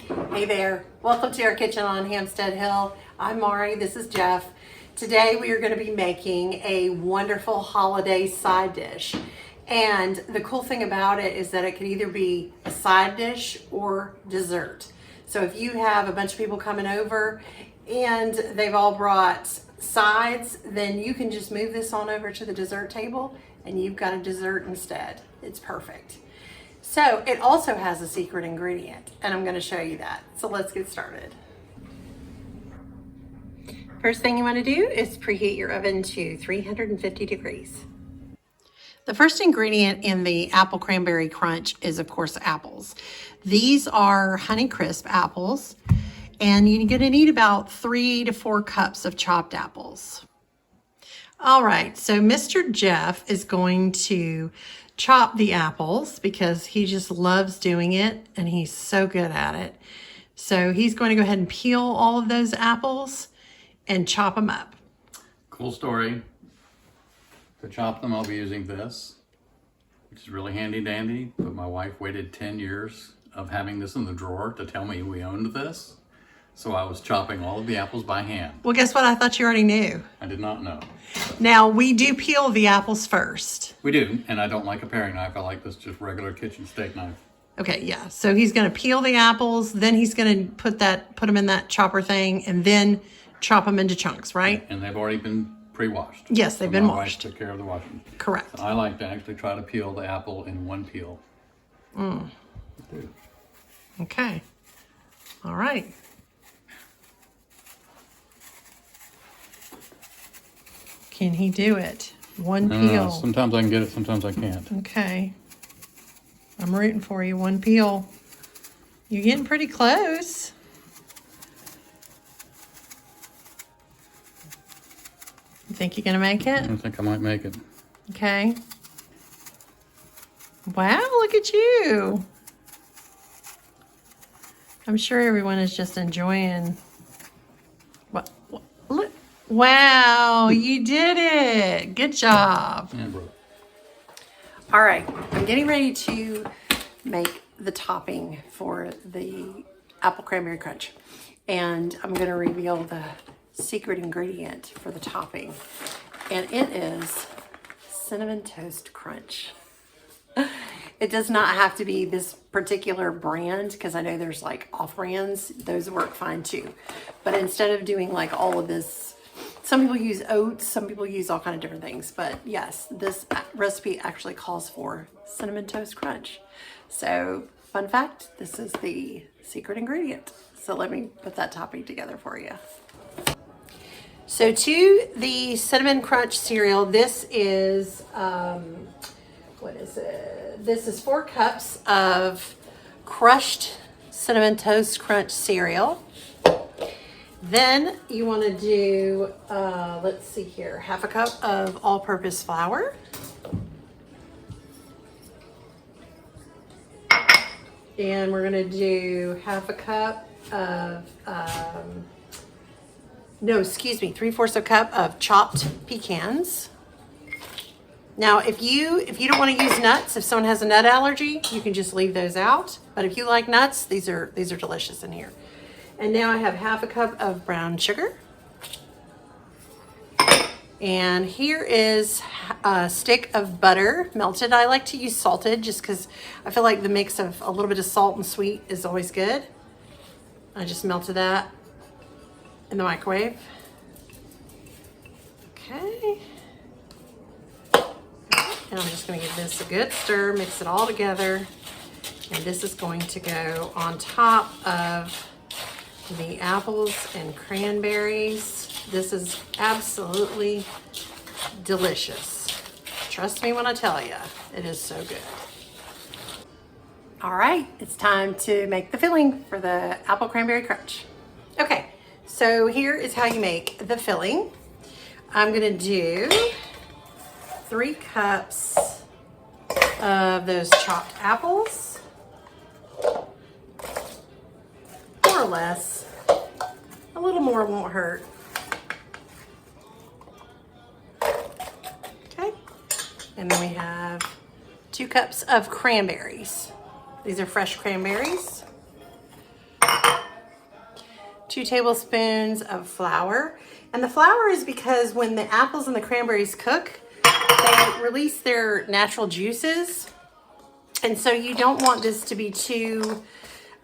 Hey there, welcome to our kitchen on Hampstead Hill. I'm Mari, this is Jeff. Today we are going to be making a wonderful holiday side dish. And the cool thing about it is that it could either be a side dish or dessert. So if you have a bunch of people coming over and they've all brought sides, then you can just move this on over to the dessert table and you've got a dessert instead. It's perfect. So it also has a secret ingredient, and I'm going to show you that. So let's get started. First thing you want to do is preheat your oven to 350 degrees. The first ingredient in the apple cranberry crunch is, of course, apples. These are Honeycrisp apples, and you're going to need about 3 to 4 cups of chopped apples. All right, so Mr. Jeff is going to chop the apples because he just loves doing it and he's so good at it. So he's going to go ahead and peel all of those apples and chop them up. Cool story. To chop them, I'll be using this, which is really handy dandy, but my wife waited 10 years of having this in the drawer to tell me we owned this. So I was chopping all of the apples by hand. Well, guess what? I thought you already knew. I did not know. Now, we do peel the apples first. We do, and I don't like a paring knife. I like this just regular kitchen steak knife. Okay, yeah. So he's going to peel the apples, then he's going to put them in that chopper thing, and then chop them into chunks, right? And they've already been pre-washed. Yes, they've been washed. My wife took care of the washing. Correct. So I like to actually try to peel the apple in one peel. Okay. All right. Can he do it? One peel. Sometimes I can get it, sometimes I can't. Okay. I'm rooting for you. One peel. You're getting pretty close. You think you're going to make it? I think I might make it. Okay. Wow, look at you. I'm sure everyone is just enjoying. What? Look. Wow, you did it. Good job. Yeah, bro. All right, I'm getting ready to make the topping for the apple cranberry crunch. And I'm going to reveal the secret ingredient for the topping. And it is cinnamon toast crunch. It does not have to be this particular brand because I know there's like off brands. Those work fine too. But instead of doing like all of this, some people use oats, some people use all kind of different things. But yes, this recipe actually calls for cinnamon toast crunch. So fun fact, this is the secret ingredient. So let me put that topping together for you. So to the cinnamon crunch cereal, this is, what is it? This is 4 cups of crushed cinnamon toast crunch cereal. Then you want to do, let's see here, 1/2 cup of all-purpose flour. And we're going to do 1/2 cup of, 3/4 cup of chopped pecans. Now, if you don't want to use nuts, if someone has a nut allergy, you can just leave those out. But if you like nuts, these are delicious in here. And now I have 1/2 cup of brown sugar. And here is a stick of butter, melted. I like to use salted just because I feel like the mix of a little bit of salt and sweet is always good. I just melted that in the microwave. Okay. And I'm just going to give this a good stir, mix it all together. And this is going to go on top of the apples and cranberries. This is absolutely delicious. Trust me when I tell you, it is so good. All right, it's time to make the filling for the apple cranberry crunch. Okay, so here is how you make the filling. I'm gonna do 3 cups of those chopped apples, more or less. A little more won't hurt. Okay, and then we have 2 cups of cranberries. These are fresh cranberries. 2 tablespoons of flour. And the flour is because when the apples and the cranberries cook, they release their natural juices. And so you don't want this to be too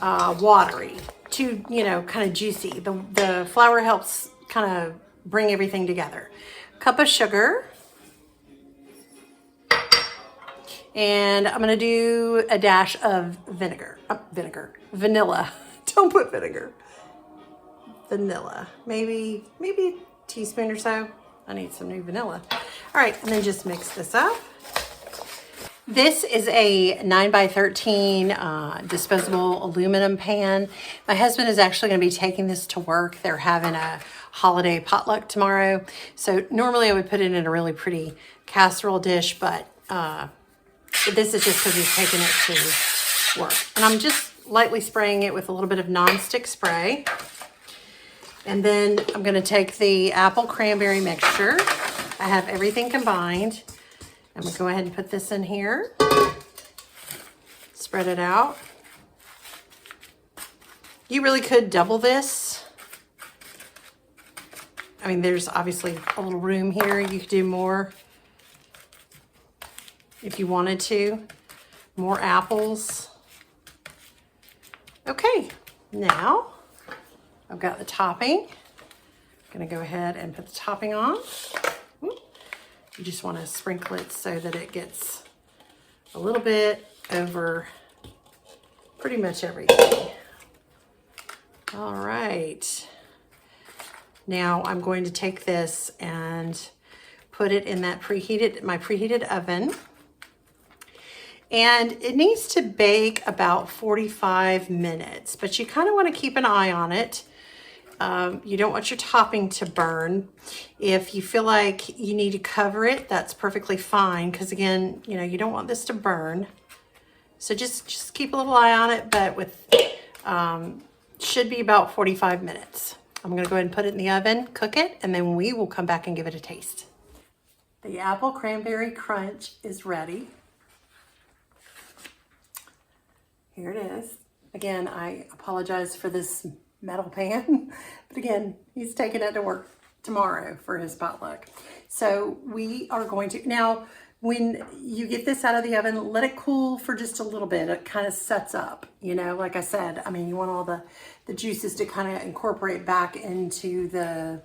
watery, too, kind of juicy. The flour helps kind of bring everything together. Cup of sugar. And I'm gonna do a dash of vanilla. Don't put vinegar. Vanilla, maybe a teaspoon or so. I need some new vanilla. All right, and then just mix this up. This is a 9x13 disposable aluminum pan. My husband is actually going to be taking this to work. They're having a holiday potluck tomorrow. So normally I would put it in a really pretty casserole dish, but this is just because he's taking it to work. And I'm just lightly spraying it with a little bit of nonstick spray. And then I'm going to take the apple cranberry mixture. I have everything combined. I'm going to go ahead and put this in here. Spread it out. You really could double this. I mean, there's obviously a little room here. You could do more if you wanted to. More apples. Okay, now I've got the topping. I'm going to go ahead and put the topping on. You just want to sprinkle it so that it gets a little bit over pretty much everything. All right. Now I'm going to take this and put it in that my preheated oven. And it needs to bake about 45 minutes, but you kind of want to keep an eye on it. You don't want your topping to burn. If you feel like you need to cover it, that's perfectly fine. Because again, you don't want this to burn. So just keep a little eye on it, but should be about 45 minutes. I'm gonna go ahead and put it in the oven, cook it, and then we will come back and give it a taste. The apple cranberry crunch is ready. Here it is. Again, I apologize for this metal pan, but again, he's taking it to work tomorrow for his potluck. So we are going to, now when you get this out of the oven, let it cool for just a little bit. It kind of sets up, like I said, I mean, you want all the juices to kind of incorporate back into the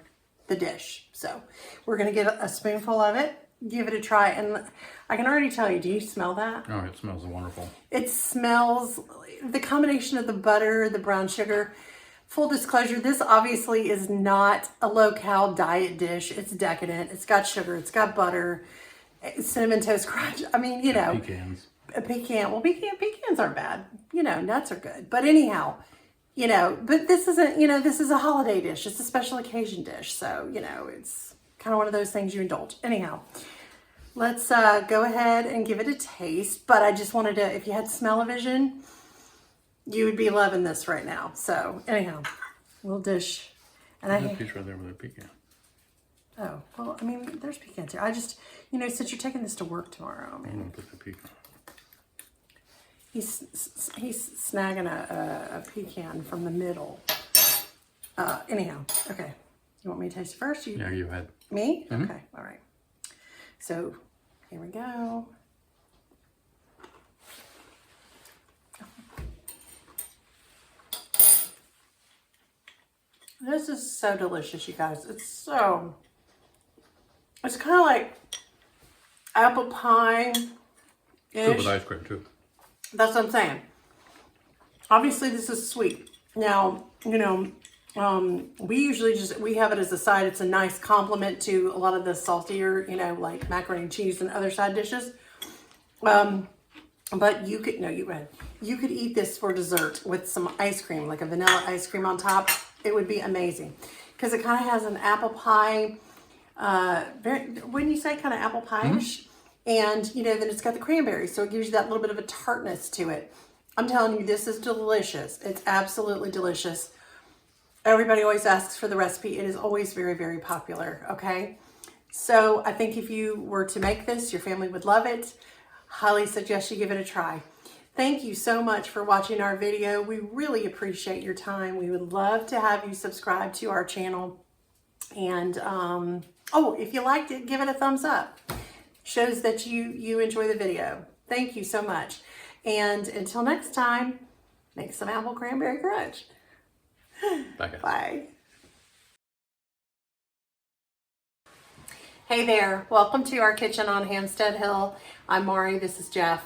dish. So we're gonna get a spoonful of it, give it a try, and I can already tell you, do you smell that? Oh, it smells wonderful. It smells, the combination of the butter, the brown sugar. Full disclosure, this obviously is not a low-cal diet dish. It's decadent. It's got sugar. It's got butter. Cinnamon Toast Crunch. I mean, Pecans. A pecan. Well, pecans aren't bad. Nuts are good. But anyhow, but this isn't, this is a holiday dish. It's a special occasion dish. So, it's kind of one of those things you indulge. Anyhow, let's go ahead and give it a taste. But I just wanted to, if you had smell-o-vision, you would be loving this right now. So anyhow, little dish. And there's a piece right there with a pecan. Oh, well, I mean, there's pecans here. I just, since you're taking this to work tomorrow, I'm gonna put the pecan. He's snagging a pecan from the middle. Anyhow, okay. You want me to taste it first? Yeah, you had. Me? Mm-hmm. Okay, all right. So here we go. This is so delicious, you guys. It's kind of like apple pie-ish. Good with ice cream too. That's what I'm saying. Obviously, this is sweet. Now, we usually we have it as a side. It's a nice complement to a lot of the saltier, like macaroni and cheese and other side dishes. But you could eat this for dessert with some ice cream, like a vanilla ice cream on top. It would be amazing because it kind of has an apple pie, wouldn't you say kind of apple pie-ish? And, then it's got the cranberries, so it gives you that little bit of a tartness to it. I'm telling you, this is delicious. It's absolutely delicious. Everybody always asks for the recipe. It is always very, very popular, okay? So I think if you were to make this, your family would love it. Highly suggest you give it a try. Thank you so much for watching our video. We really appreciate your time. We would love to have you subscribe to our channel. And oh, if you liked it, give it a thumbs up. Shows that you enjoy the video. Thank you so much. And until next time, make some apple cranberry crunch. Bye, guys. Bye. Hey there, welcome to our kitchen on Hampstead Hill. I'm Mari, this is Jeff.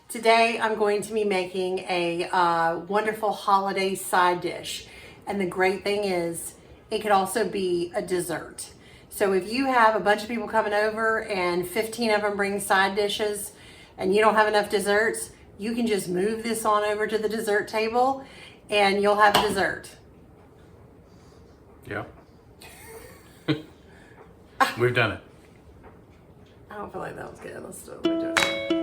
Today I'm going to be making a wonderful holiday side dish. And the great thing is, it could also be a dessert. So if you have a bunch of people coming over and 15 of them bring side dishes and you don't have enough desserts, you can just move this on over to the dessert table and you'll have a dessert. Yeah. We've done it. I don't feel like that was good. Let's do it.